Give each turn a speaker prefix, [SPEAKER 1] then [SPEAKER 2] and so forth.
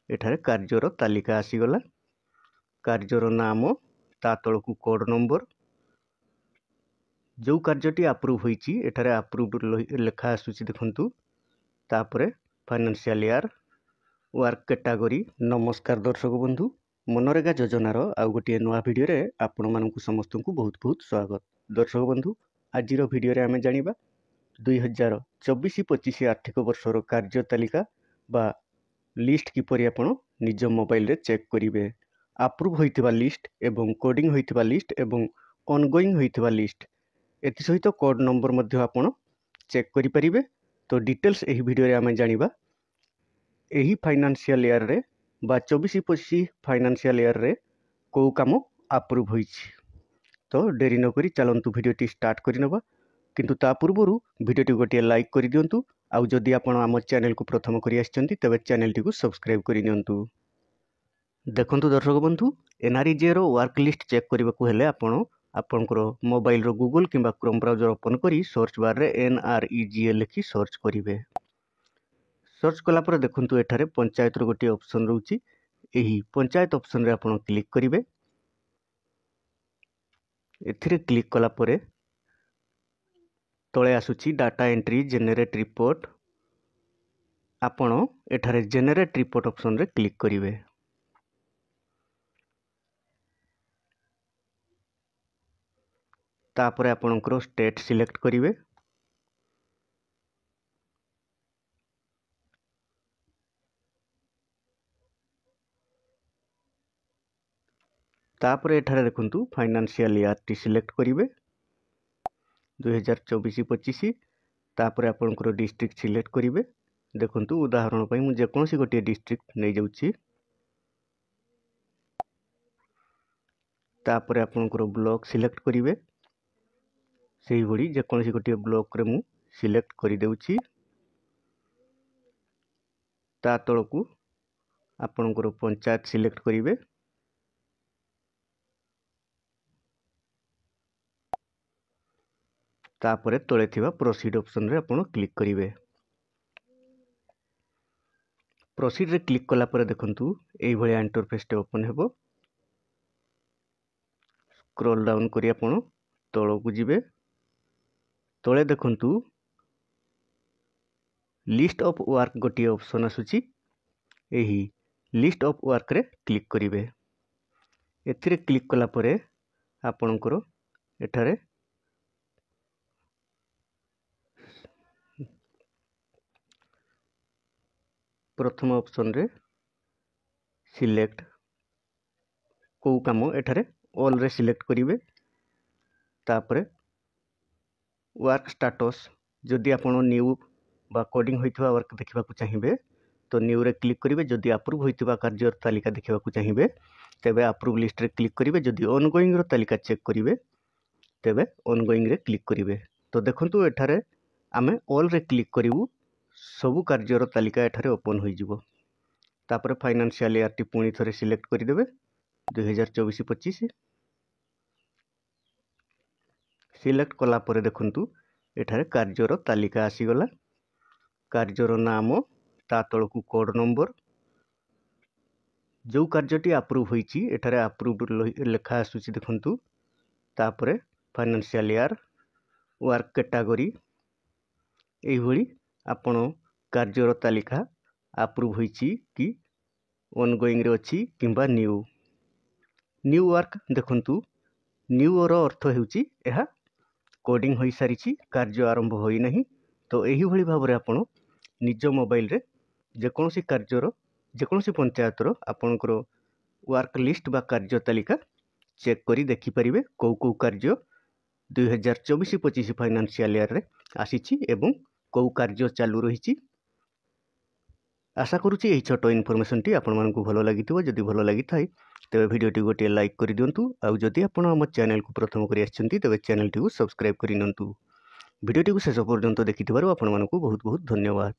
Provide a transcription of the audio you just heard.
[SPEAKER 1] एठारे कार्यर तालिका आसीगला कार्यर नाम ता तलकू कोड नंबर जो कार्यटी अप्रूव होईची एठारे अप्रूव्ड लेखा आसुची देखंतु तापरे फाइनेंशियल ईयर वर्क कैटेगरी। नमस्कार दर्शक बंधु मनरेगा योजनार आउ गोटे नुआ वीडियो रे आपण मानकु समस्त को बहुत बहुत स्वागत। दर्शक बंधु आजिर वीडियो रे आमे जानिबा 2024-25 आर्थिक वर्षर कार्य तालिका बा लिस्ट किपरि आपण निज मोबाइल रे चेक करिवे। अप्रूव होइतिबा लिस्ट एवं कोडिंग होइतिबा लिस्ट एवं ऑनगोइंग होइतिबा लिस्ट एथि सहित कोड नंबर मध्य आपण चेक करि परिबे। तो डिटेल्स एही वीडियो रे आमे जानिबा एही फाइनेंशियल ईयर रे बा 24-25 फाइनेंशियल ईयर रे को काम अप्रूव होइछि। तो डेरी न करी चलंतु वीडियोटी स्टार्ट करि नबा, किंतु ता पूर्वरु वीडियोटी गोटे लाइक करि दियंतु। आउ जदि आपण आम चैनल को प्रथम करि आछंती तबे चैनल टी को सब्सक्राइब करि नियंतु। देखंतु दर्शक बंधु एनआरईजे रो वर्क लिस्ट चेक करबाकू हेले आपण आपनकर मोबाइल रो गूगल किंबा क्रोम ब्राउजर ओपन करी सर्च बार रे एनआरईजे लिखि सर्च करिवे। सर्च कला पर देखंतु एठारे पंचायत रो गोटे ऑप्शन रहउची, एही पंचायत ऑप्शन रे आपण क्लिक करिवे। एथिरे क्लिक कला परे तळे आसुची डाटा एंट्री जेनरेट रिपोर्ट। आपण एठारे जेनरेट रिपोर्ट ऑप्शन रे क्लिक करिवे। तापरे आपणकर स्टेट सिलेक्ट करिवे। तापरे एठारे देखंतु फाइनेंशियल ईयर टी सिलेक्ट करिवे 2024-25। तापरे आपणकर डिस्ट्रिक्ट सिलेक्ट करिवे। देखंतु उदाहरण पई मु जे कोनसी गोटे डिस्ट्रिक्ट नै जाउची। तापरे आपणकर ब्लॉक सिलेक्ट करिवे। सेही भली जे कोनसी गोटे ब्लॉक रे मु सिलेक्ट करि देउची। ता तळकू आपणकर पंचायत सिलेक्ट करिवे। तापरे तळे थिबा प्रोसीड ऑप्शन रे आपण क्लिक करिवे। प्रोसीड रे क्लिक कला परे देखंतु एही भली इंटरफेस टे ओपन हेबो। स्क्रॉल डाउन करी आपण तळकू जिवे। तळे देखंतु लिस्ट ऑफ वर्क गोटे ऑप्शन आसुची, एही लिस्ट ऑफ वर्क रे क्लिक करिवे। एथिरे क्लिक कला परे आपणकर एठारे प्रथम ऑप्शन रे सिलेक्ट को काम एठारे ऑल रे सिलेक्ट करिवे। तापरे वर्क स्टेटस जदि आपण न्यू बा कोडिंग होइतबा वर्क देखिबाकू चाहिबे तो न्यू रे क्लिक करिवे। जदि अप्रूव होइतबा कार्य तालिका देखिबाकू चाहिबे तेबे अप्रूव लिस्ट रे क्लिक करिवे। जदि ऑनगोइंग रो तालिका चेक करिवे तेबे ऑनगोइंग रे क्लिक करिवे। तो देखंतु एठारे आमे ऑल रे क्लिक करिवु, सबु कार्य रो तालिका एठारे ओपन होई जिवो। तापरे फाइनेंशियल ईयर टी पुणी थरे सिलेक्ट करि देबे 2024-25। सिलेक्ट कला परे देखंतु एठारे कार्यर तालिका आसीगला कार्यर नाम ता तळकू कोड नंबर जो कार्यटी अप्रूव होईची एठारे अप्रूव्ड लेखा आसुची देखंतु। तापरे फाइनेंशियल ईयर वर्क कैटेगरी एही भली आपण कार्यर तालिका अप्रूव होईची कि ऑनगोइंग रे अछि किंबा न्यू वर्क। देखंतु न्यू रो अर्थ हेउची एहा कोडिंग होई सारिची, कार्य आरंभ होई नहीं। तो एही भली भाबरे आपण निज मोबाइल रे जे कोनसी कार्यर जे कोनसी पंचायत रो आपनकर वर्क लिस्ट बा कार्य तालिका चेक करी देखि परिबे को कार्य 2024-25 फाइनेंशियल ईयर रे आसीची एवं को कार्य चालू रहिची। आशा करूची एही छोटो इनफॉरमेशन टी आपण मानकू भलो लागिथिबो। जदि भलो लागिथाय तेबे वीडियो टी गोटे लाइक करि दियंतु। आउ जदि आपण हम चैनल को प्रथम करि आछंती तेबे चैनल टी को सब्सक्राइब करि नंतु। वीडियो टी को शेष पर्यंत देखिथिबारु आपण मानकू बहुत बहुत धन्यवाद।